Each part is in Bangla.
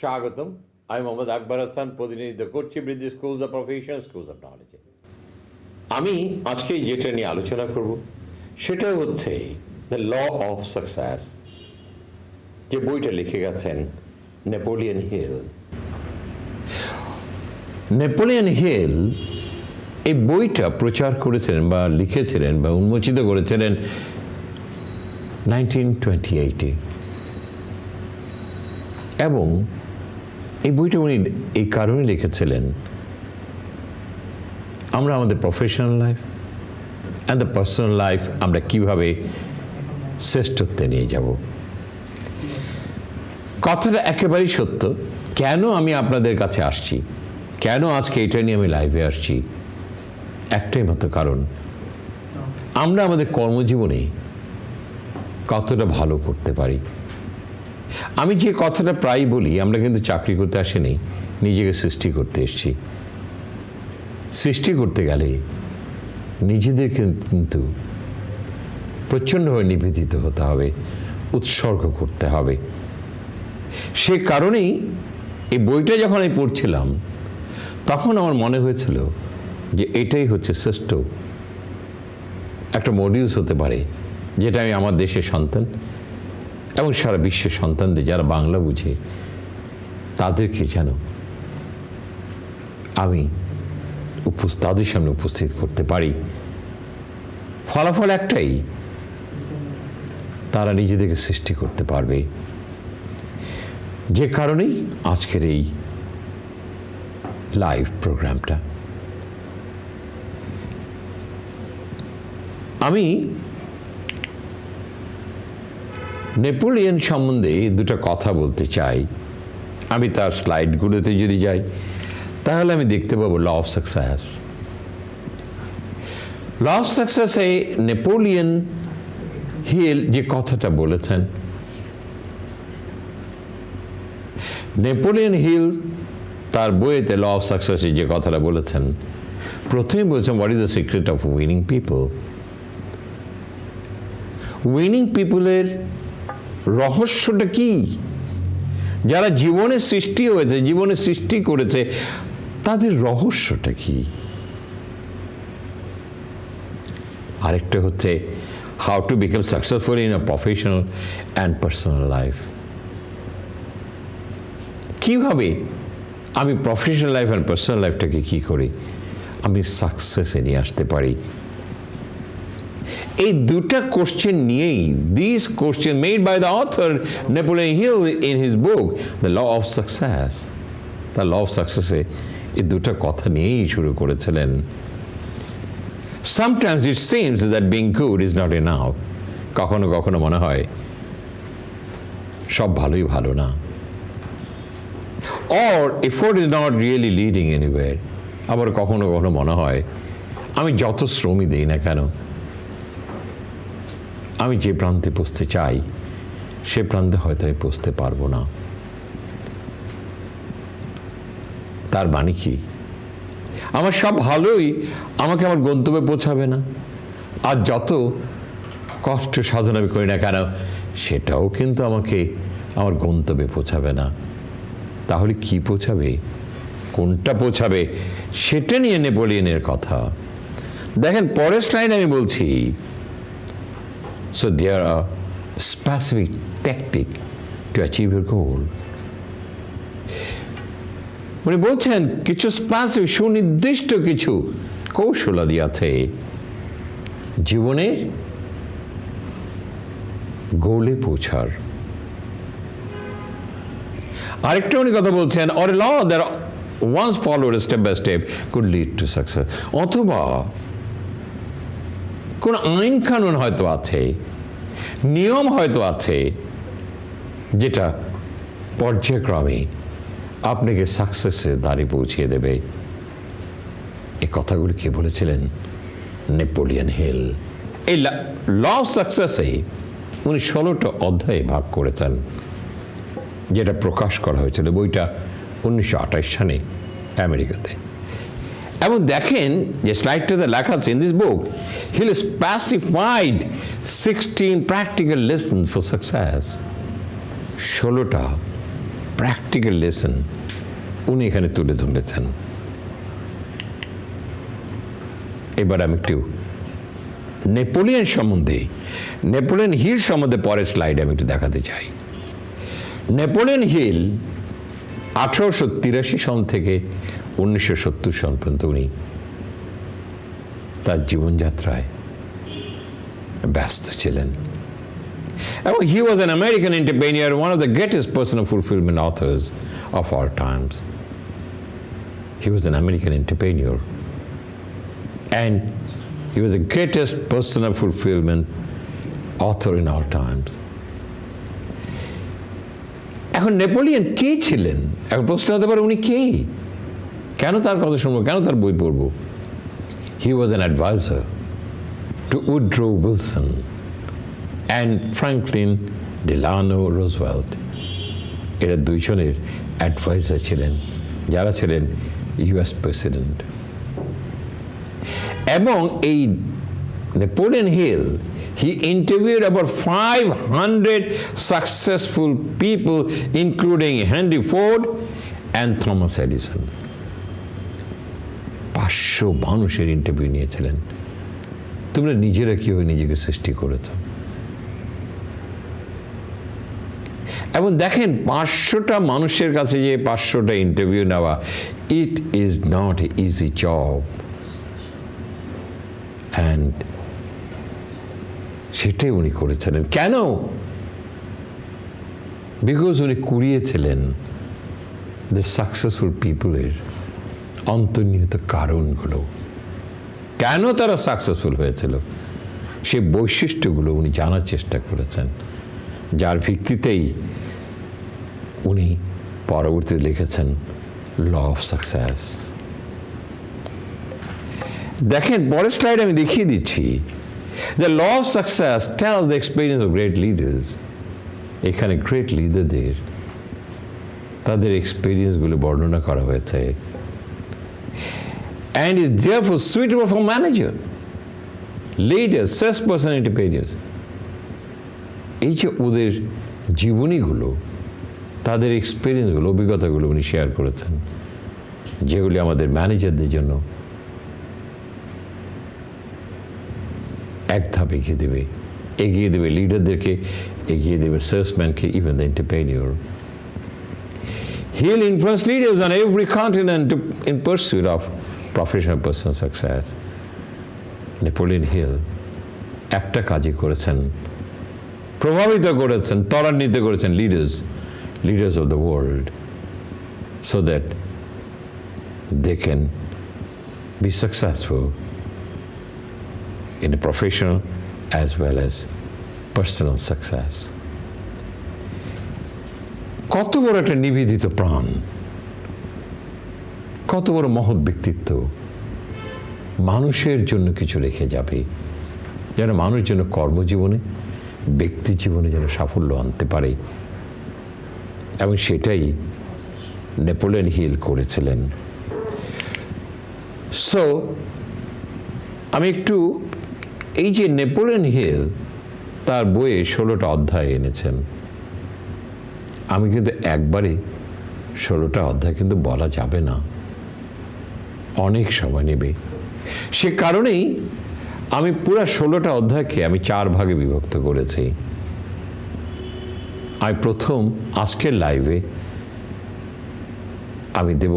স্বাগতম। আমি মোহাম্মদ আকবর হাসান, প্রতিনিধিত্ব করছি বৃদ্ধি schools of profession, schools of নলেজে। আমি আজকে যেটা নিয়ে আলোচনা করব সেটা হচ্ছে দ্য ল অফ সাকসেস, যে বইটা লিখে গেছেন নেপোলিয়ন হিল। নেপোলিয়ন হিল এই বইটা প্রচার করেছিলেন বা লিখেছিলেন বা উন্মোচিত করেছিলেন 1928-এ, এবং এই বইটা উনি এই কারণে লিখেছিলেন আমরা আমাদের professional life and the personal life আমরা কীভাবে শ্রেষ্ঠত্বে নিয়ে যাব। কথাটা একেবারেই সত্য। কেন আমি আপনাদের কাছে আসছি, কেন আজকে এটা নিয়ে আমি লাইভে আসছি, একটাই মাত্র কারণ, আমরা আমাদের কর্মজীবনে কতটা ভালো করতে পারি। আমি যে কথাটা প্রায় বলি, আমরা কিন্তু চাকরি করতে আসিনি, নিজেকে সৃষ্টি করতে এসেছি। সৃষ্টি করতে গেলে নিজেদের কিন্তু প্রচণ্ডভাবে নিবেদিত হতে হবে, উৎসর্গ করতে হবে। সে কারণেই এই বইটা যখন আমি পড়ছিলাম তখন আমার মনে হয়েছিল যে এটাই হচ্ছে শ্রেষ্ঠ একটা মডিউলস হতে পারে, যেটা আমি আমার দেশের সন্তান এবং সারা বিশ্বের সন্তানদের যারা বাংলা বুঝে তাদেরকে যেন আমি তাদের সামনে উপস্থিত করতে পারি। ফলাফল একটাই, তারা নিজেদেরকে সৃষ্টি করতে পারবে। যে কারণেই আজকের এই লাইভ প্রোগ্রামটা। আমি নেপোলিয়ন সম্বন্ধে দুটো কথা বলতে চাই। আমি তার স্লাইডগুলোতে যদি যাই তাহলে আমি দেখতে পাবো law of success. Law of সাকসেসে নেপোলিয়ন হিল যে কথাটা বলেছেন, নেপোলিয়ন হিল তার বইয়েতে ল অফ সাকসেসে যে কথাটা বলেছেন, প্রথমে বলছেন what is the secret of winning people. Winning পিপলের রহস্যটা কি? যারা জীবনে সৃষ্টি হয়েছে, জীবনে সৃষ্টি করেছে, তাদের রহস্যটা কি? আরেকটা হচ্ছে how to become successful in a professional and personal life. কিভাবে আমি প্রফেশনাল লাইফ অ্যান্ড পার্সোনাল লাইফটাকে কি করে আমি সাকসেসে নিয়ে আসতে পারি। এই দুটা কোশ্চেন নিয়েই, this question made by the author Napoleon Hill in his book the law of success, the law of সাকসেসে এই দুটা কথা নিয়েই শুরু করেছিলেন। Sometimes it seems that being good is not enough. কখনো কখনো মনে হয় সব ভালোই ভালো না, or effort is not really leading anywhere. আবার কখনো কখনো মনে হয় আমি যত শ্রমই দিই না কেন, আমি যে প্রান্তে পৌঁছতে চাই সে প্রান্তে হয়তো আমি পৌঁছতে পারবো না। তার মানে কি? আমার সব ভালোই আমাকে আমার গন্তব্যে পৌঁছাবে না, আর যত কষ্ট সাধন আমি করি না কেন সেটাও কিন্তু আমাকে আমার গন্তব্যে পৌঁছাবে না। তাহলে কি পৌঁছাবে, কোনটা পৌঁছাবে, সেটা নিয়ে নেপোলিয়নের কথা। দেখেন পরের স্লাইড আমি বলছি, so there are specific tactic to achieve your goal. উনি বলছেন কিছু স্পেসিফিক সুনির্দিষ্ট কিছু কৌশলাদি আছে জীবনের গোলে পৌঁছার। আরেকটা উনি কথা বলছেন, or a law that once followed step by step could lead to success. অথবা কোন আইন কানুন হয়তো আছে, নিয়ম হয়তো আছে, যেটা পর্যায়ক্রমে আপনাকে সাকসেসের দ্বারে পৌঁছিয়ে দেবে। এই কথাগুলি কে বলেছিলেন? Napoleon Hill. এই ল অফ সাকসেসে উনি 16টা অধ্যায়ে ভাগ করেছেন, যেটা প্রকাশ করা হয়েছিল বইটা 1928 সালে আমেরিকাতে। এবং দেখেন যে স্লাইডটাতে লেখা আছে, in this book Hill specified 16 practical lesson for success. 16টা প্র্যাকটিক্যাল লেসন উনি এখানে তুলে ধরেছেন। এবার আমি একটু নেপোলিয়ন সম্বন্ধে, নেপোলিয়ন হিল সম্বন্ধে পরের স্লাইডে আমি একটু দেখাতে চাই। নেপোলিয়ন হিল 1883 সন থেকে 1970 সন পর্যন্ত উনি তার জীবনযাত্রায় ব্যস্ত ছিলেন এবং he was an American entrepreneur, one of the greatest personal fulfillment authors of all times. He was an American entrepreneur and he was the greatest personal fulfillment author in all times. এখন নেপোলিয়ন কে ছিলেন? এখন প্রশ্ন হতে পারে উনি কে, কেন তার কথা শুনবো, কেন তার বই পড়বো? He was an advisor to Woodrow Wilson and Franklin Delano Roosevelt. এরা দুইজনের অ্যাডভাইজার ছিলেন, যারা ছিলেন ইউএস প্রেসিডেন্ট। এবং এই Napoleon Hill, he interviewed about 500 successful people including Henry Ford and Thomas Edison. 500 মানুষের ইন্টারভিউ নিয়েছিলেন। তোমরা নিজেরা কিভাবে নিজেকে সৃষ্টি করেছ? এবং দেখেন 500টা মানুষের কাছে যে 500টা ইন্টারভিউ নেওয়া, it is not easy job. And সেটাই উনি করেছিলেন। কেন? বিকজ উনি কুড়িয়েছিলেন দ্য সাকসেসফুল পিপলের অন্তর্নিহিত কারণগুলো, কেন তারা সাকসেসফুল হয়েছিল, সে বৈশিষ্ট্যগুলো উনি জানার চেষ্টা করেছেন, যার ভিত্তিতেই উনি পরবর্তীতে লিখেছেন ল অফ সাকসেস। দেখেন পরের স্লাইড আমি দেখিয়ে দিচ্ছি। The law of success tells the experience of great leaders. এখানে গ্রেট লিডারদের তাদের এক্সপিরিয়েন্সগুলো বর্ণনা করা হয়েছে। And is therefore suitable for manager, leaders, salesperson, entrepreneurs. এই যে ওদের জীবনীগুলো, তাদের এক্সপিরিয়েন্সগুলো, অভিজ্ঞতাগুলো উনি শেয়ার করেছেন, যেগুলি আমাদের ম্যানেজারদের জন্য এক ধাপ এগিয়ে দেবে লিডারদেরকে, এগিয়ে দেবে সেলসম্যানকে, even the entrepreneur. He'll influence leaders on every continent in pursuit of professional personal success. Napoleon Hill একটা কাজই করেছেন, প্রভাবিত করেছেন, ত্বরান্বিত করেছেন leaders of the world, so that they can be successful in a professional as well as personal success. কত বড় একটা নিবেদিত প্রাণ, কত বড় মহৎ ব্যক্তিত্ব, মানুষের জন্য কিছু রেখে যাবে, যেন মানুষ যেন কর্মজীবনে, ব্যক্তি জীবনে যেন সাফল্য আনতে পারে। এবং সেটাই নেপোলিয়ন হিল করেছিলেন। সো আমি একটু এই যে নেপোলিয়ন হিল তার বইয়ে 16টা অধ্যায় এনেছেন, আমি কিন্তু একবারে 16টা অধ্যায় কিন্তু বলা যাবে না, অনেক সময় নেবে। সে কারণেই আমি পুরো 16টা অধ্যায়কে আমি 4 ভাগে বিভক্ত করেছি। আমি প্রথম আজকের লাইভে আমি দেব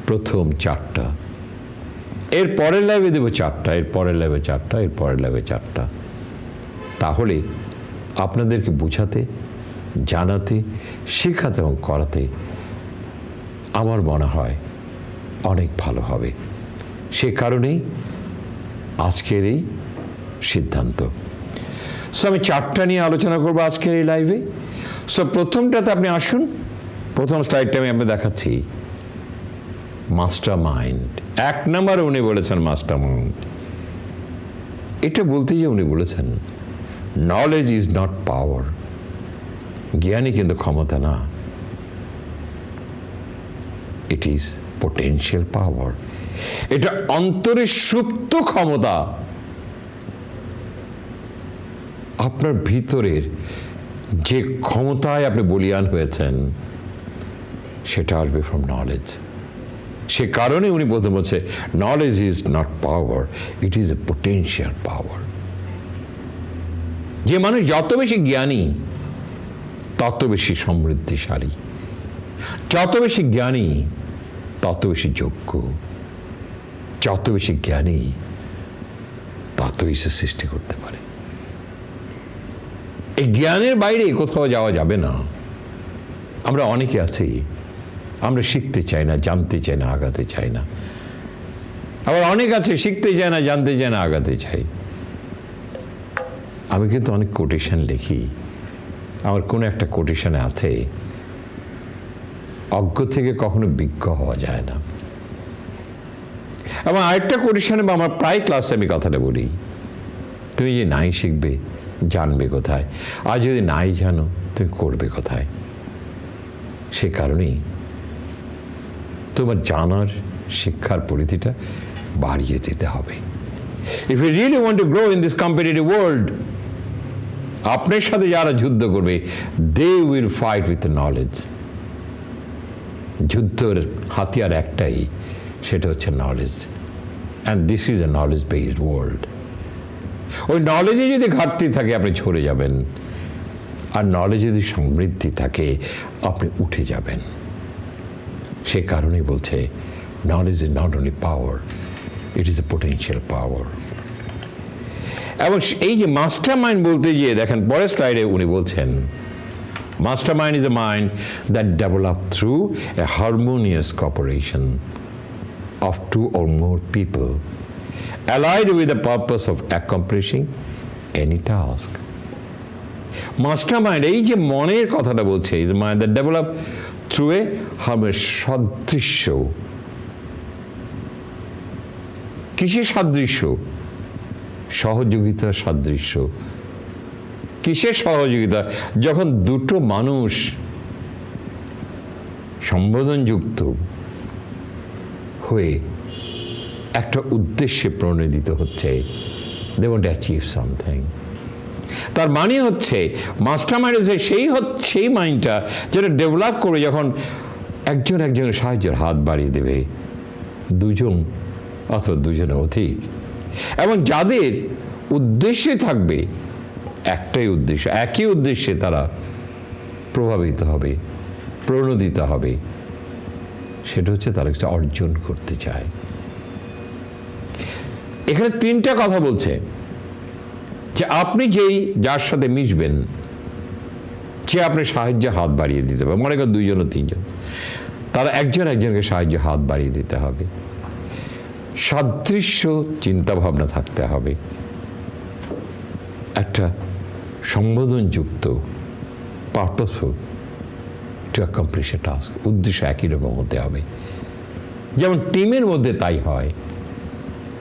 প্রথম 4টা, এর পরের লাইভে দেব 4টা, এর পরের লাইভে 4টা, এর পরের লাইভে 4টা। তাহলে আপনাদেরকে বোঝাতে, জানাতে, শেখাতে এবং করাতে আমার মনে হয় অনেক ভালো হবে। সে কারণেই আজকের এই সিদ্ধান্ত। সো আমি 4টা নিয়ে আলোচনা করবো আজকের এই লাইভে। সো প্রথমটাতে আপনি আসুন, প্রথম স্লাইডটা আমি আপনাকে দেখাচ্ছি, মাস্টার মাইন্ড। 1 নম্বরে উনি বলেছেন মাস্টার মাইন্ড। এটা বলতে যে উনি বলেছেন নলেজ ইজ নট পাওয়ার, জ্ঞানই কিন্তু ক্ষমতা না, ইট ইজ পোটেনশিয়াল পাওয়ার। এটা অন্তরে সুপ্ত ক্ষমতা, আপনার ভিতরের যে ক্ষমতায় আপনি বলীয়ান হয়েছেন, সেটা আসবে ফ্রম নলেজ। সে কারণে উনি প্রথম বলছে knowledge is not power, it is a potential power. যে মানুষ যত বেশি জ্ঞানী তত বেশি সমৃদ্ধিশালী, যত বেশি জ্ঞানী তত বেশি যোগ্য, যত বেশি জ্ঞানী ততই সে সৃষ্টি করতে পারে। এই জ্ঞানের বাইরে কোথাও যাওয়া যাবে না। আমরা অনেকে আছি, আমরা শিখতে চাই না, জানতে চাই না, আগাতে চাই না। আবার অনেক আছে শিখতে চায় না, জানতে চায় না, আগাতে চাই। আমি কিন্তু অনেক কোটেশন লিখি, আমার কোনো একটা কোটেশনে আছে অজ্ঞ থেকে কখনো বিজ্ঞ হওয়া যায় না। এবং আরেকটা কোটেশনে বা আমার প্রায় ক্লাসে আমি কথাটা বলি, তুমি যে নাই শিখবে জানবে কোথায়, আর যদি নাই জানো তুমি করবে কোথায়। সে কারণেই তোমার জানার শিক্ষার পরিধিটা বাড়িয়ে দিতে হবে। If you really want to grow in this competitive world, আপনার সাথে যারা যুদ্ধ করবে they will fight with knowledge. যুদ্ধের হাতিয়ার একটাই, সেটা হচ্ছে knowledge, and this is a knowledge based world. ওই নলেজে যদি ঘাটতি থাকে আপনি ঝরে যাবেন, আর নলেজে যদি সমৃদ্ধি থাকে আপনি উঠে যাবেন। সে কারণেই বলছে knowledge is not only power, it is a potential power. এবং এই যে মাস্টার মাইন্ড বলতে গিয়ে দেখেন পরের স্লাইডে উনি বলছেন master mind is a mind that develop through a harmonious cooperation of two or more people allied with the purpose of accomplishing any task. Mastermind, এই যে মনের কথাটা বলছে, is a mind that develop through a সাদৃশ্য। কিসের সাদৃশ্য? সহযোগিতার সাদৃশ্য। কিসের সহযোগিতা? যখন দুটো মানুষ সম্বোধনযুক্ত হয়ে একটা উদ্দেশ্যে প্রণোদিত হচ্ছে, they want to achieve something. তার মানে হচ্ছে মাস্টার মাইন্ড হচ্ছে সেই মাইন্ডটা যেটা ডেভেলপ করে যখন একজন একজনের সাহায্যের হাত বাড়িয়ে দেবে, দুজন অথবা দুজনের অধিক, এবং যাদের উদ্দেশ্যে থাকবে একটাই উদ্দেশ্য, একই উদ্দেশ্যে তারা প্রভাবিত হবে, প্রণোদিত হবে, সেটা হচ্ছে তারা কিছু অর্জন করতে চায়। এখানে তিনটা কথা বলছে যে আপনি যার সাথে মিশবেন সে আপনার সাহায্যে হাত বাড়িয়ে দিতে হবে। মনে করেন দুইজন ও তিনজন, তারা একজন একজনকে সাহায্যে হাত বাড়িয়ে দিতে হবে। সাদৃশ্য চিন্তা ভাবনা থাকতে হবে, একটা সম্বোধনযুক্ত purposeful to accomplish a task, উদ্দেশ্য একই রকম হতে হবে। যেমন টিমের মধ্যে তাই হয়,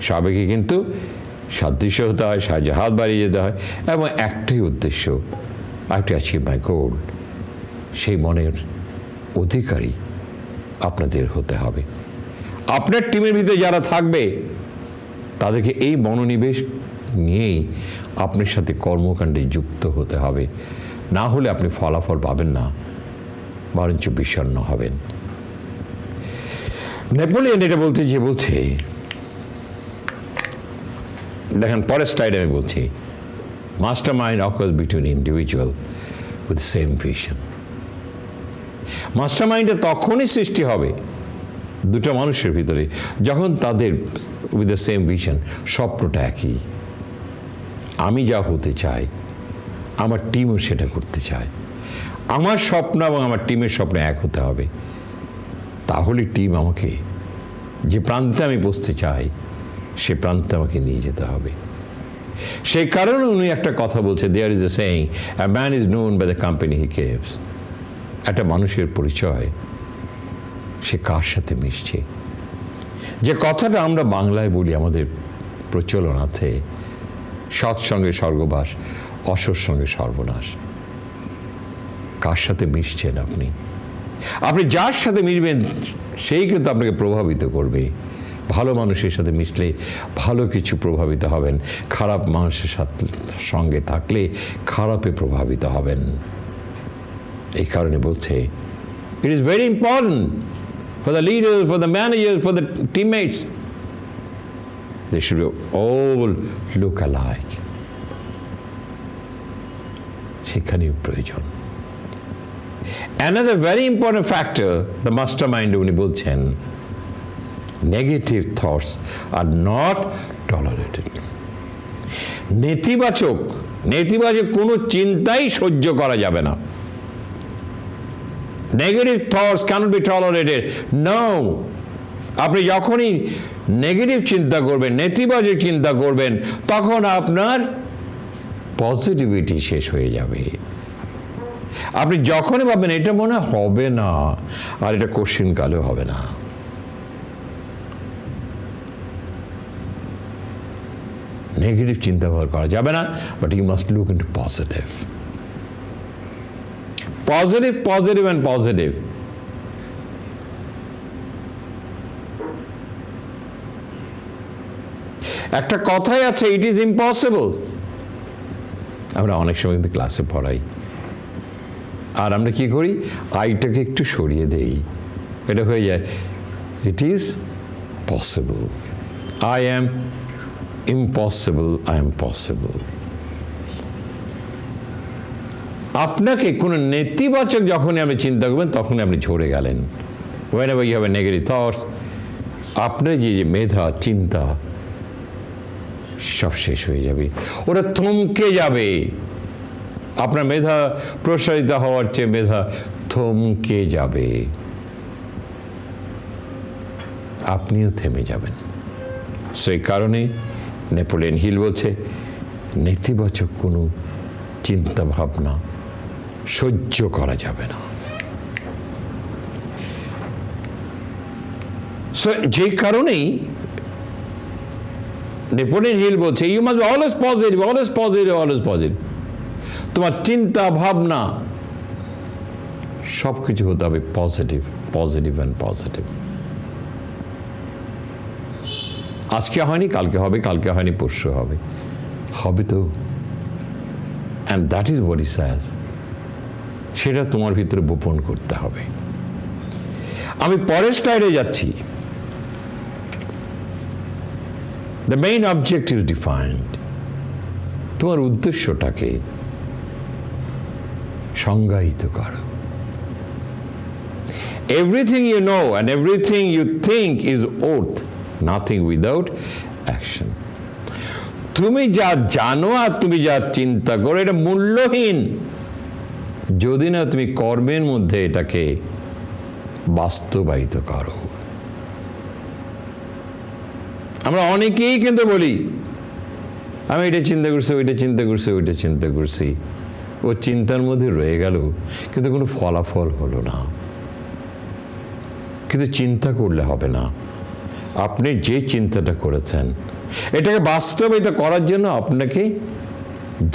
সবাইকে কিন্তু সাদৃশ্য হতে হয়, সাহায্যে হাত বাড়িয়ে যেতে হয়, এবং একটাই উদ্দেশ্য, আই টু অ্যাচিভ মাই গোল। সেই মনের অধিকারী আপনাদের হতে হবে। আপনার টিমের ভিতরে যারা থাকবে তাদেরকে এই মনোনিবেশ নিয়েই আপনার সাথে কর্মকাণ্ডে যুক্ত হতে হবে, না হলে আপনি ফলাফল পাবেন না, বরঞ্চ বিষণ্ণ হবেন। নেপোলিয়ন এটা বলতে যে বলছে, দেখেন পরের স্লাইডে আমি বলছি, master mind occurs between individual with same vision. Master মাইন্ডে তখনই সৃষ্টি হবে দুটো মানুষের ভিতরে যখন তাদের উইথ দ্য সেম ভিশন, স্বপ্নটা একই। আমি যা হতে চাই আমার টিমও সেটা করতে চায়। আমার স্বপ্ন এবং আমার টিমের স্বপ্ন এক হতে হবে, তাহলে টিম আমাকে যে প্রান্তে আমি বসতে চাই সে প্রান্তে আমাকে নিয়ে যেতে হবে। সেই কারণে উনি একটা কথা বলছে, there is a saying, a man is known by the company he keeps. একটা মানুষের পরিচয় সে কার সাথে মিশছে। যে কথাটা আমরা বাংলায় বলি, আমাদের প্রচলন আছে, সৎসঙ্গে স্বর্গবাস, অসৎ সঙ্গে সর্বনাশ। কার সাথে মিশছেন আপনি? আপনি যার সাথে মিশবেন সেই কিন্তু আপনাকে প্রভাবিত করবে। ভালো মানুষের সাথে মিশলে ভালো কিছু প্রভাবিত হবেন, খারাপ মানুষের সঙ্গে থাকলে খারাপে প্রভাবিত হবেন। এই কারণে বলছে It is very important for the leaders, for the managers, for the teammates. They should all look alike. সেখানেই প্রয়োজন। Another very important factor, the mastermind উনি বলছেন, negative thoughts are not tolerated. নেতিবাচক কোনো চিন্তাই সহ্য করা যাবে না। Negative thoughts cannot be tolerated. No. আপনি যখনই নেগেটিভ চিন্তা করবেন, নেতিবাচক চিন্তা করবেন, তখন আপনার পজিটিভিটি শেষ হয়ে যাবে। আপনি যখনই ভাববেন এটা মনে হবে না, আর এটা কোশ্চেন কালেও হবে না। নেগেটিভ চিন্তা করা যাবে না, but you must look into positive. Positive, positive, and positive. একটা কথাই আছে, ইট ইজ ইম্পসিবল। আমরা অনেক সময় কিন্তু ক্লাসে পড়াই, আর আমরা কি করি, আইটাকে একটু সরিয়ে দেই, এটা হয়ে যায় it is possible. I am impossible, I am possible. আপনাকে কোনো নেতিবাচক যখনই আপনি চিন্তা করবেন, তখনই আপনি ঝরে গেলেন। whenever you have a negative thoughts, আপনার যে মেধা, চিন্তা সব শেষ হয়ে যাবে, ওরা থমকে যাবে। আপনার মেধা প্রসারিত হওয়ার চেয়ে মেধা থমকে যাবে, আপনিও থেমে যাবেন। সেই কারণে নেপোলিয়ন হিল বলছে, নেতিবাচক কোনো চিন্তা ভাবনা সহ্য করা যাবে না। যে কারণেই নেপোলিয়ন হিল বলছে, you must be always positive, always positive, always positive. তোমার চিন্তা ভাবনা সব কিছু হতে হবে পজিটিভ, পজিটিভ অ্যান্ড পজিটিভ। আজকে হয়নি কালকে হবে, কালকে হয়নি পরশু হবে, হবে তো। And that is what he says. সেটা তোমার ভিতরে বপন করতে হবে। আমি পরের স্লাইডে যাচ্ছি। The main objective defined. তোমার উদ্দেশ্যটাকে সংজ্ঞায়িত করো। Everything you know and everything you think is worth nothing without action. তুমি যা জানো আর তুমি যা চিন্তা করো, এটা মূল্যহীন যদি না তুমি কর্মের মধ্যে এটাকে বাস্তবায়িত করো। আমরা অনেকেই কিন্তু বলি, আমি এটা চিন্তা করছি, ওইটা চিন্তা করছি, ওইটা চিন্তা করছি। ও চিন্তার মধ্যে রয়ে গেল, কিন্তু কোনো ফলাফল হলো না। কিন্তু চিন্তা করলে হবে না। আপনি যে চিন্তাটা করেছেন, এটাকে বাস্তবায়িত করার জন্য আপনাকে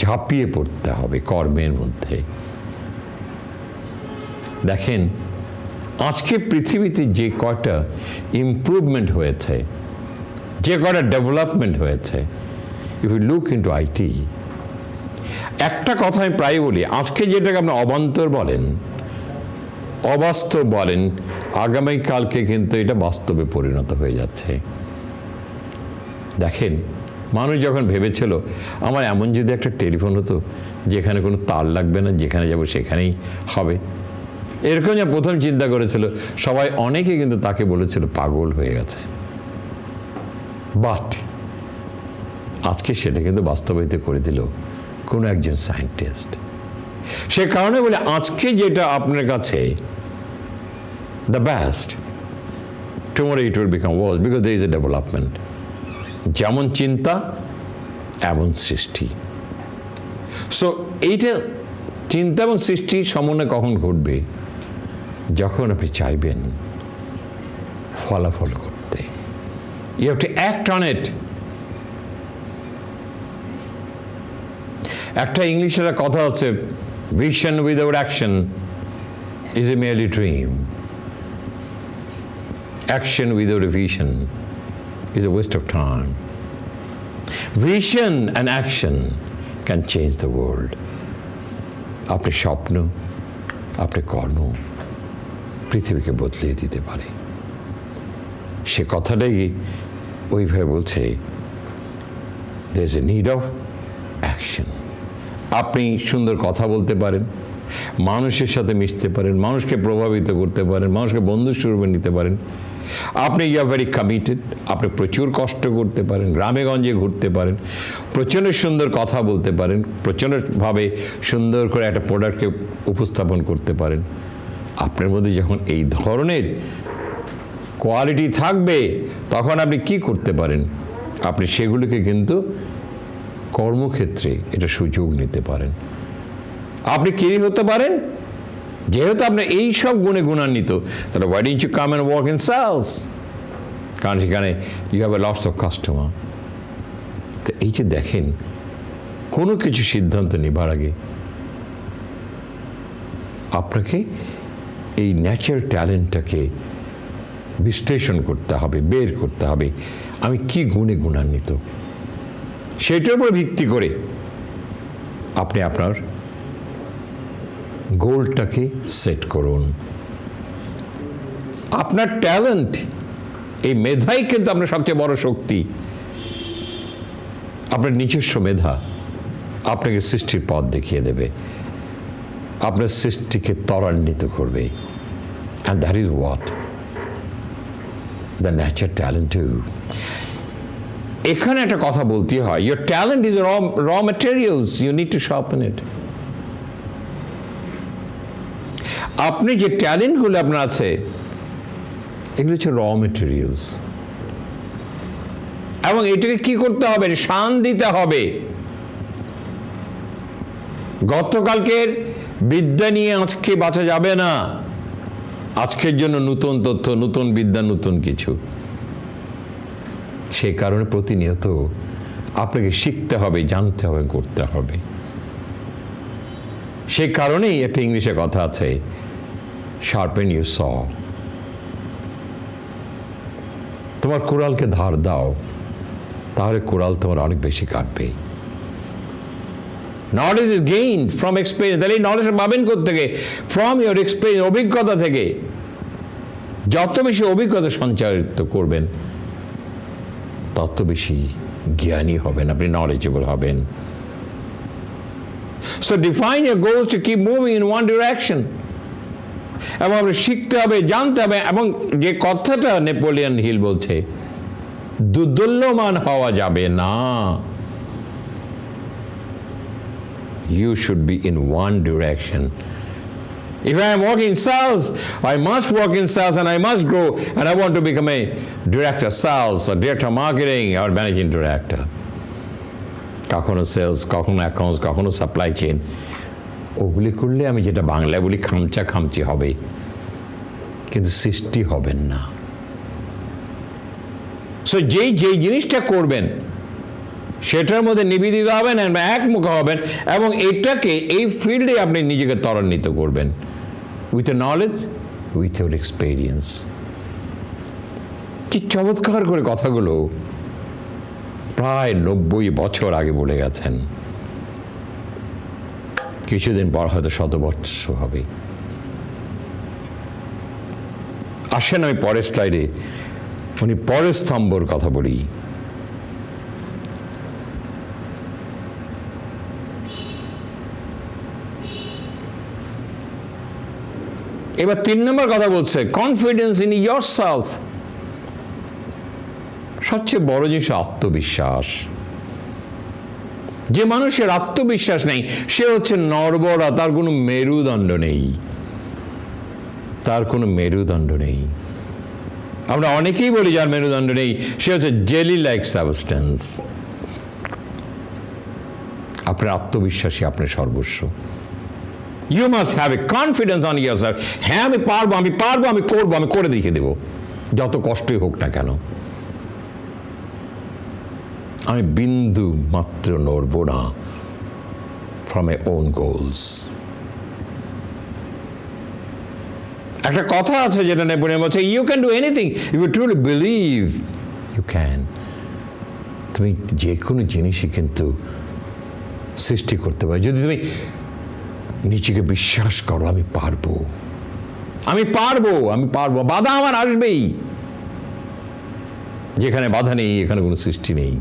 ঝাঁপিয়ে পড়তে হবে কর্মের মধ্যে। দেখেন, আজকে পৃথিবীতে যে কয়টা ইমপ্রুভমেন্ট হয়েছে, যে কয়টা ডেভেলপমেন্ট হয়েছে, if you look into IT, একটা কথা আমি প্রায় বলি, আজকে যেটাকে আপনি অবান্তর বলেন, অবাস্তব বলেন, আগামীকালকে কিন্তু এটা বাস্তবে পরিণত হয়ে যাচ্ছে। দেখেন, মানুষ যখন ভেবেছিল আমার এমন যদি একটা টেলিফোন হতো যেখানে কোনো তার লাগবে না, যেখানে যাব সেখানেই হবে, এরকম যা প্রথম চিন্তা করেছিল, সবাই অনেকে কিন্তু তাকে বলেছিল পাগল হয়ে গেছে। বাট আজকে সেটা কিন্তু বাস্তবায়িত করে দিল কোনো একজন সায়েন্টিস্ট। সে কারণে বলে আজকে যেটা আপনার কাছে the best, tomorrow it will become worse, because there is a development. যেমন চিন্তা এমন সৃষ্টি। সো এইটা চিন্তা এবং সৃষ্টির সমন্বয় কখন ঘটবে? যখন আপনি চাইবেন ফলাফল করতে। You have to act on it. একটা ইংলিশের কথা আছে, vision without action is a merely dream. Action without a vision is a waste of time. Vision and action can change the world. আপনার স্বপ্ন, আপনার কর্ম পৃথিবীকে বদলিয়ে দিতে পারে। সে কথাটাই ওইভাবে বলছে, there is a need of action. আপনি সুন্দর কথা বলতে পারেন, মানুষের সাথে মিশতে পারেন, মানুষকে প্রভাবিত করতে পারেন, মানুষকে বন্ধুস্বরূপে নিতে পারেন। আপনি ইউ আর ভেরি কমিটেড, আপনি প্রচুর কষ্ট করতে পারেন, গ্রামে গঞ্জে ঘুরতে পারেন, প্রচণ্ড সুন্দর কথা বলতে পারেন, প্রচণ্ডভাবে সুন্দর করে একটা প্রোডাক্টকে উপস্থাপন করতে পারেন। আপনার মধ্যে যখন এই ধরনের কোয়ালিটি থাকবে, তখন আপনি কি করতে পারেন? আপনি সেগুলিকে কিন্তু কর্মক্ষেত্রে এটা সুযোগ নিতে পারেন। আপনি কি হতে পারেন? যেহেতু আপনার এই সব গুণে গুণান্বিত, তাহলে why didn't you come and work in sales? কারণ সেখানে you have a lots of customer. তো এই যে দেখেন, কোনো কিছু সিদ্ধান্ত নেবার আগে আপনাকে এই ন্যাচারাল ট্যালেন্টটাকে বিশ্লেষণ করতে হবে, বের করতে হবে আমি কি গুণে গুণান্বিত। সেটার উপর ভিত্তি করে আপনি আপনার গোলটাকে সেট করুন। আপনার ট্যালেন্ট, এই মেধাই কিন্তু আপনার সবচেয়ে বড় শক্তি। আপনার নিজস্ব মেধা আপনাকে সৃষ্টির পথ দেখিয়ে দেবে, আপনার সৃষ্টিকে ত্বরান্বিত করবে। And that is what the nature talent to. এখানে একটা কথা বলতে হয়, your talent is raw materials, you need to sharpen it. আপনি যে ট্যালেন্টগুলো আপনার আছে, এগুলো হচ্ছে র ম্যাটেরিয়ালস, এবং এটাকে কি করতে হবে? শান দিতে হবে। গতকালকের বিদ্যা নিয়ে আজকে বাঁচা যাবে না। আজকের জন্য নতুন তথ্য, নতুন বিদ্যা, নতুন কিছু। সেই কারণে প্রতিনিয়ত আপনাকে শিখতে হবে, জানতে হবে, করতে হবে। সেই কারণেই একটা ইংলিশে কথা আছে, শার্পেন ইউর স। তোমার কোরালকে ধার দাও, তাহলে কোরাল তোমার অনেক বেশি কাটবে। Knowledge is gained from experience. তাহলে এই নলেজটা পাবেন কোত্থেকে? ফ্রম ইউর এক্সপিরিয়েন্স, অভিজ্ঞতা থেকে। যত বেশি অভিজ্ঞতা সঞ্চারিত করবেন, তত বেশি জ্ঞানী হবেন, আপনি নলেজেবল হবেন। So define your goals to keep moving in one direction. এবং আপনি শিখতে হবে, জানতে হবে। এবং যে কথাটা নেপোলিয়ন হিল বলছে, দুদুল্যমান হওয়া যাবে না। You should be in one direction. If I am working in sales, I must work in sales and I must grow, and I want to become a director of sales or director of marketing or managing director. কখনো সেলস, কখনো অ্যাকাউন্টস, কখনো সাপ্লাই চেইন। ওগুলি করলে আমি যেটা বাংলায় বলি খামচা খামচি হবে, কিন্তু সৃষ্টি হবেন না। সো যেই জিনিসটা করবেন সেটার মধ্যে নিবেদিত হবেন, একমুখ হবেন, এবং এটাকে এই ফিল্ডে আপনি নিজেকে ত্বরান্বিত করবেন with a knowledge, with your experience. কি চমৎকার করে কথাগুলো প্রায় 90 বছর আগে বলে গেছেন। কিছুদিন পর হয়তো 100 বৎস হবে। আসেন আমি পরের স্লাইডে উনি পরের স্তম্ভর কথা বলি। এবার 3 নম্বর কথা বলছে, কনফিডেন্স ইন ইয়োরসেলফ। সবচেয়ে বড় জিনিস আত্মবিশ্বাস। যে মানুষের আত্মবিশ্বাস নেই, সে হচ্ছে নড়বড়া, তার কোনো মেরুদণ্ড নেই, তার কোনো মেরুদণ্ড নেই। আমরা অনেকেই বলি যার মেরুদণ্ড নেই, সে হচ্ছে জেলি লাইক সাবস্টেন্স। আপনার আত্মবিশ্বাসী আপনার সর্বস্ব। You must have a confidence on yourself. হ্যাঁ আমি পারবো, আমি পারবো, আমি করবো, আমি করে দেখিয়ে দেবো, যত কষ্টই হোক না কেন। আমি বিন্দু মাত্র নড়বো না from my own goals. একটা কথা আছে যেটা নেপোলিয়ন বলছে, you can do anything if you truly believe you can. তুমি যে কোনো জিনিসই কিন্তু সৃষ্টি করতে পারো যদি তুমি নিজেকে বিশ্বাস করো আমি পারবো। আমি পারবো, বাধা আমার আসবেই। যেখানে বাধা নেই এখানে কোনো সৃষ্টি নেই,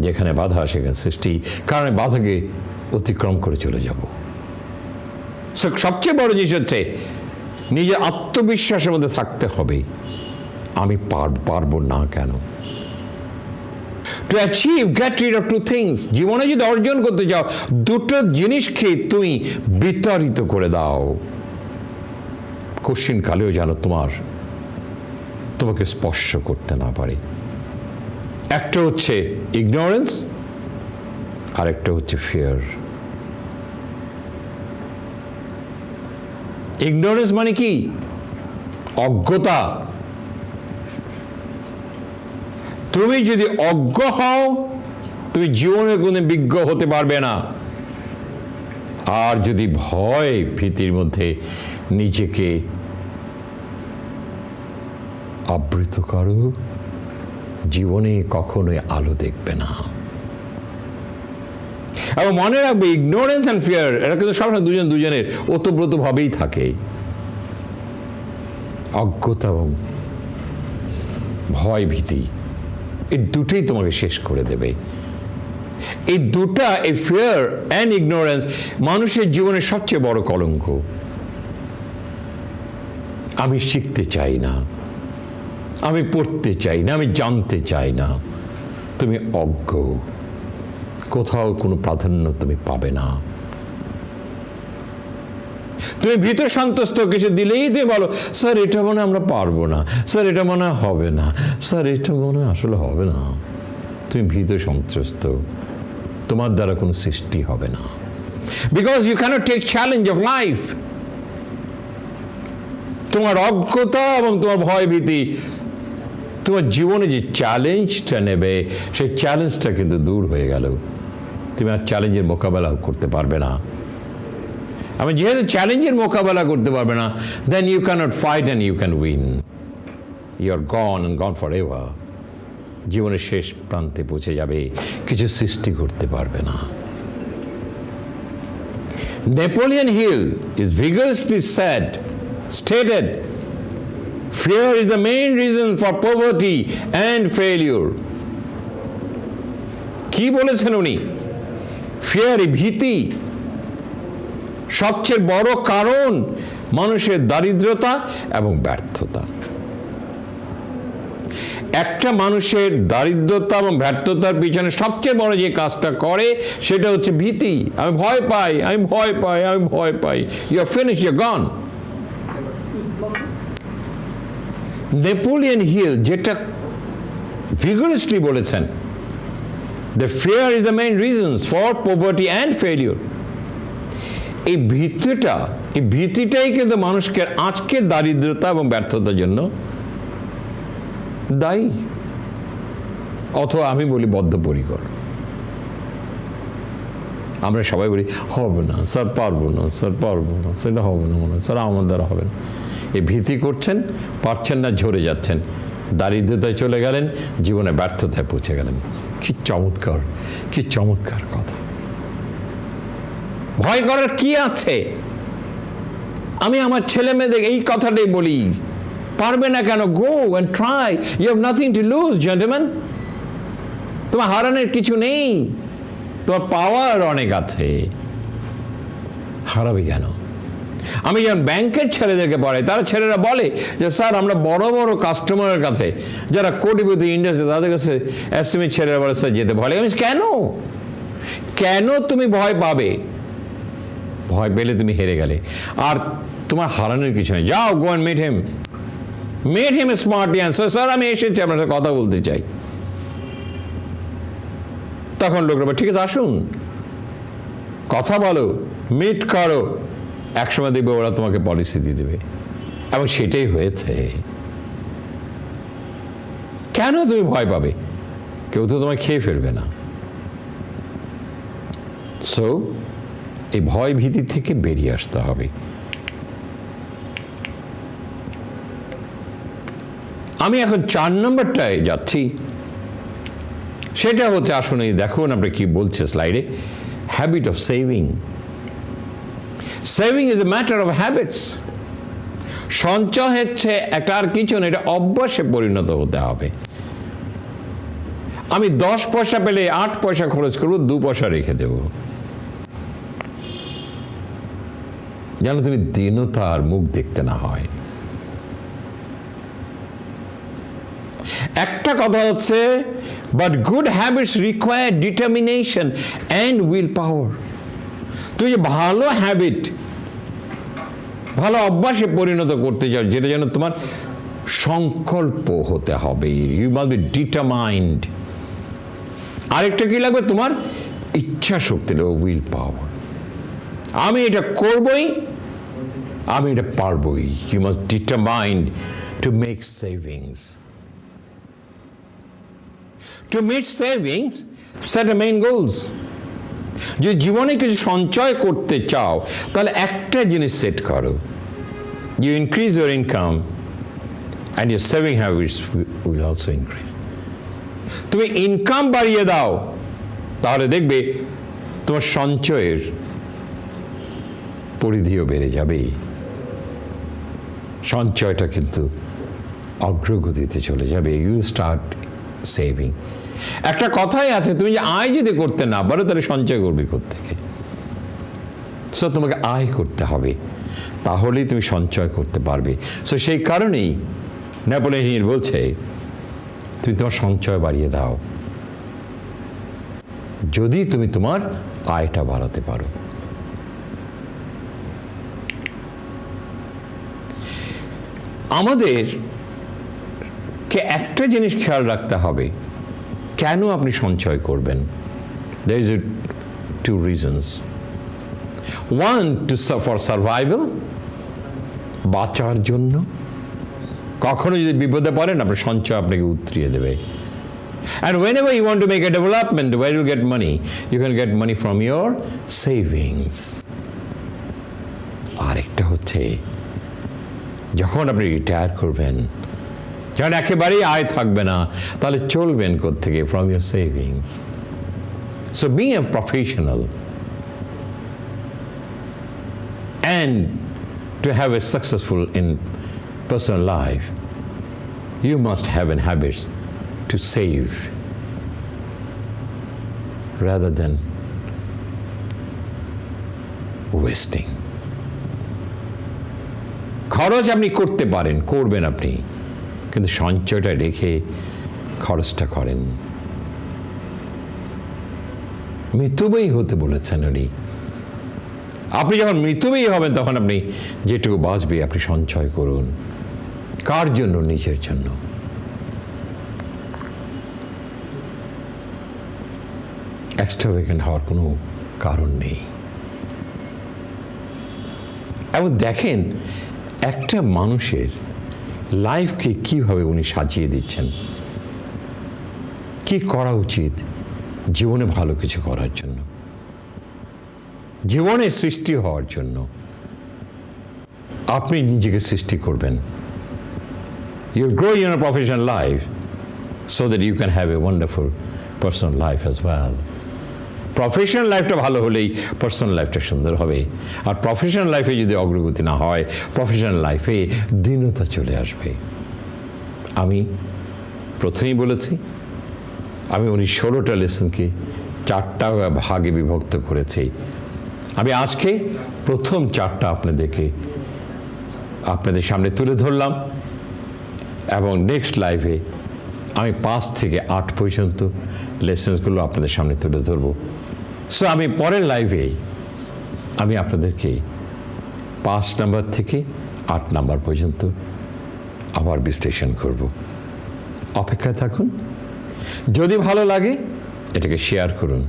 যেখানে বাধা সেখানে সৃষ্টি, কারণ বাধাকে অতিক্রম করে চলে যাব। সবচেয়ে বড় জিনিস হচ্ছে নিজের আত্মবিশ্বাসের মধ্যে থাকতে হবে, আমি পারবো না কেন। To achieve get rid of two things. জীবনে যদি অর্জন করতে চাও, দুটো জিনিসকে তুমি বিতাড়িত করে দাও, কঠিন কালেও যেন তোমাকে স্পর্শ করতে না পারে। একটা হচ্ছে ইগনোরেন্স, আর একটা হচ্ছে ফিয়ার। ইগনোরেন্স মানে কি? অজ্ঞতা। তুমি যদি অজ্ঞ হও, তুমি জীবনে কোনোদিন বিজ্ঞ হতে পারবে না। আর যদি ভয় ভীতির মধ্যে নিজেকে আবৃত করো, জীবনে কখনোই আলো দেখবে না। এবং মনে রাখবে, ইগনোরেন্স অ্যান্ড ফিয়ার এটা কিন্তু সবসময় দুজনের ওতপ্রোত ভাবেই থাকে। অজ্ঞতা এবং ভয় ভীতি, এই দুটোই তোমাকে শেষ করে দেবে। এই দুটা, এই ফিয়ার অ্যান্ড ইগনোরেন্স, মানুষের জীবনের সবচেয়ে বড় কলঙ্ক। আমি শিখতে চাই না, আমি পড়তে চাই না, আমি জানতে চাই না। তুমি অজ্ঞ, কোথাও কোনো প্রাধান্য তুমি পাবে না। তুমি ভীত সন্ত্রস্ত, কিছু দিলেই তুমি বলো, স্যার এটা মনে হয় আমরা পারবো না, স্যার এটা মনে হয় হবে না, স্যার এটা মনে হয় আসলে হবে না। তুমি ভীত সন্ত্রস্ত, তোমার দ্বারা কোনো সৃষ্টি হবে না। Because you cannot take challenge of life. তোমার অজ্ঞতা এবং তোমার ভয় ভীতি তোমার জীবনে যে চ্যালেঞ্জটা নেবে, সেই চ্যালেঞ্জটা কিন্তু দূর হয়ে গেল। তুমি আর চ্যালেঞ্জের মোকাবেলা করতে পারবে না। আমি যেহেতু চ্যালেঞ্জের মোকাবেলা করতে পারবে না, then you cannot fight and you can win. You are gone and gone forever. জীবনের শেষ প্রান্তে পৌঁছে যাবে, কিছু সৃষ্টি করতে পারবে না। Napoleon Hill is vigorously stated, fear is the main reason for poverty and failure. কি বলেছেন উনি? ফিয়ার, ভীতি সবচেয়ে বড় কারণ মানুষের দারিদ্রতা এবং ব্যর্থতা। একটা মানুষের দারিদ্রতা এবং ব্যর্থতার পিছনে সবচেয়ে বড় যে কাজটা করে সেটা হচ্ছে ভীতি। আমি ভয় পাই, আমি ভয় পাই, আমি ভয় পাই। You are finish, you are gone. Napoleon Hill যেটা ভিগোরাসলি বলেছেন, the fear is the main reasons for poverty and failure. এই ভীতিটাই কিন্তু মানুষকে আজকের দারিদ্রতা এবং ব্যর্থতার জন্য দায়ী। অথবা আমি বলি বদ্ধপরিকর। আমরা সবাই বলি হবে না স্যার, পারবো না স্যার, পারবো না, সেটা হবে না, মনে হয় স্যার আমার দ্বারা হবে না। এই ভীতি করছেন, পারছেন না, ঝরে যাচ্ছেন, দারিদ্রতায় চলে গেলেন, জীবনে ব্যর্থতায় পৌঁছে গেলেন। কি চমৎকার, কি চমৎকার কথা। ভয় করার কি আছে? আমি আমার ছেলে মেয়েদের এই কথাটাই বলি, পারবে না কেন? Go and try, you have nothing to lose gentleman. তোমার হারানোর কিছু নেই, তোমার পাওয়ার অনেক আছে। হারাবে কেন? আমি যখন ব্যাংকের ছেলেদেরকে পড়াই, তারা ছেলেরা বলে যে স্যার আমরা বড় বড় কাস্টমারের কাছে, যারা কোটিপতি ইন্ডাস্ট্রি, তাদের কাছে এসএমই ছেলেরা বলে স্যার যেতে ভয় লাগে। কেন? কেন তুমি ভয় পাবে? ভয় পেলে তুমি হেরে গেলে, আর তোমার হারানোর কিছু নেই। যাও, go and meet him smartly answer, sir আমি এসেছি, আপনার সাথে কথা বলতে চাই। তখন লোকরা বলে ঠিক আছে আসুন, কথা বলো, মিট করো, একসময় দেখবে ওরা তোমাকে পলিসি দিয়ে দেবে। এবং সেটাই হয়েছে। কেন তুমি ভয় পাবে? কেউ তো তোমায় খেয়ে ফেলবে না। সো এই ভয় ভীতি থেকে বেরিয়ে আসতে হবে। আমি এখন 4 নম্বরটায় যাচ্ছি। সেটা হচ্ছে, আসুন এই দেখুন আপনি কি বলছে স্লাইডে, habit of saving. Saving is a matter of habits. সঞ্চয় হচ্ছে একটা আর কিছু না, এটা অভ্যাসে পরিণত হতে হবে। আমি 10 পয়সা পেলে 8 পয়সা খরচ করবো, 2 পয়সা রেখে দেব, যেন তুমি দীনতার মুখ দেখতে না হয়। একটা কথা হচ্ছে, but good habits require determination and will পাওয়ার। তুই যে ভালো হ্যাবিট, ভালো অভ্যাসে পরিণত করতে চাও, যেটা যেন তোমার সংকল্প হতে হবে। You must be determined. আরেকটা কি লাগবে? তোমার ইচ্ছা শক্তি, উইল পাওয়ার। আমি এটা করবই, আমি এটা পারবই। You must determined to make savings. To make savings, set a main goals. যে জীবনে কিছু সঞ্চয় করতে চাও, তাহলে একটা জিনিস সেট করো, you increase your income and your saving habits will also increase. তুমি ইনকাম বাড়িয়ে দাও, তাহলে দেখবে তোমার সঞ্চয়ের পরিধিও বেড়ে যাবে। সঞ্চয়টা কিন্তু অগ্রগতিতে চলে যাবে। You start saving. একটা কথাই আছে, তুমি যে আয় যদি করতে না পারো, তাহলে সঞ্চয় করবে কোত্থেকে? সো তোমাকে আয় করতে হবে, তাহলেই তুমি সঞ্চয় করতে পারবে। সো সেই কারণেই নেপোলিয়ন হিল বলছে, তুমি তোমার সঞ্চয় বাড়িয়ে দাও, যদি তুমি তোমার আয়টা বাড়াতে পারো। আমাদেরকে একটা জিনিস খেয়াল রাখতে হবে, কেন আপনি সঞ্চয় করবেন? There is 2 reasons. One, for survival, বাঁচার জন্য। কখনো যদি বিপদে পড়েন, আপনার সঞ্চয় আপনাকে উতরিয়ে দেবে। And whenever you want to make a development, where you get money? You can get money from your savings. আরেকটা হচ্ছে, যখন আপনি রিটায়ার করবেন, যখন একেবারেই আয় থাকবে না, তাহলে চলবেন কোত্থেকে? From your savings. So being a professional and to have a successful in personal life, you must have an habits to save rather than wasting. খরচ আপনি করতে পারেন, করবেন আপনি, কিন্তু সঞ্চয়টা রেখে খরচটা করেন। মৃত্যুবয়ী হতে বলেছেন উনি। আপনি যখন মৃত্যুবয়ী হবেন, তখন আপনি যেটুকু বাঁচবে আপনি সঞ্চয় করুন। কার জন্য? নিজের জন্য। এক্সট্রাভ্যাগেন্ট হওয়ার কোনো কারণ নেই। এবং দেখেন, একটা মানুষের লাইফকে কিভাবে উনি সাজিয়ে দিচ্ছেন। কি করা উচিত জীবনে ভালো কিছু করার জন্য, জীবনে সৃষ্টি হওয়ার জন্য? আপনি নিজেকে সৃষ্টি করবেন। You grow in a professional life so that you can have a wonderful personal life as well. Professional লাইফটা ভালো হলেই পার্সোনাল লাইফটা সুন্দর হবে। আর প্রফেশনাল লাইফে যদি অগ্রগতি না হয়, প্রফেশনাল লাইফে দীনতা চলে আসবে। আমি প্রথমেই বলেছি, আমি উনি 16টা লেসনকে 4টা ভাগে বিভক্ত করেছি। আমি আজকে প্রথম 4টা আপনাদের সামনে তুলে ধরলাম, এবং নেক্সট লাইফে আমি 5 থেকে 8 পর্যন্ত লেসনসগুলো আপনাদের সামনে তুলে ধরবো। সো আমি পরের লাইভে আমি আপনাদেরকে 5 নাম্বার থেকে 8 নাম্বার পর্যন্ত আবার বিশ্লেষণ করব। অপেক্ষায় থাকুন। যদি ভালো লাগে, এটাকে শেয়ার করুন,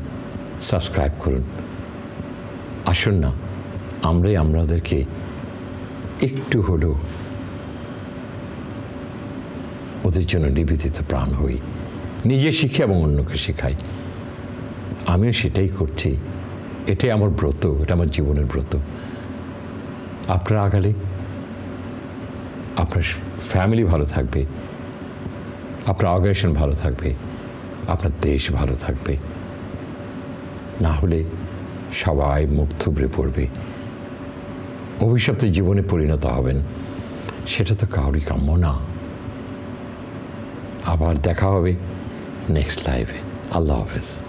সাবস্ক্রাইব করুন। আসুন না, আমাদেরকে একটু হলেও ওদের জন্য নিবেদিত প্রাণ হই, নিজে শিখি এবং অন্যকে শেখাই। আমিও সেটাই করছি। এটাই আমার ব্রত, এটা আমার জীবনের ব্রত। আপনার আগালে আপনার ফ্যামিলি ভালো থাকবে, আপনার অর্গানাইজেশন ভালো থাকবে, আপনার দেশ ভালো থাকবে। না হলে সবাই মুখ থুবড়ে পড়বে। অভিশপ্ত জীবনে পরিণত হবেন, সেটা তো কাউরই কাম্য না। আবার দেখা হবে নেক্সট লাইভে। আল্লাহ হাফেজ।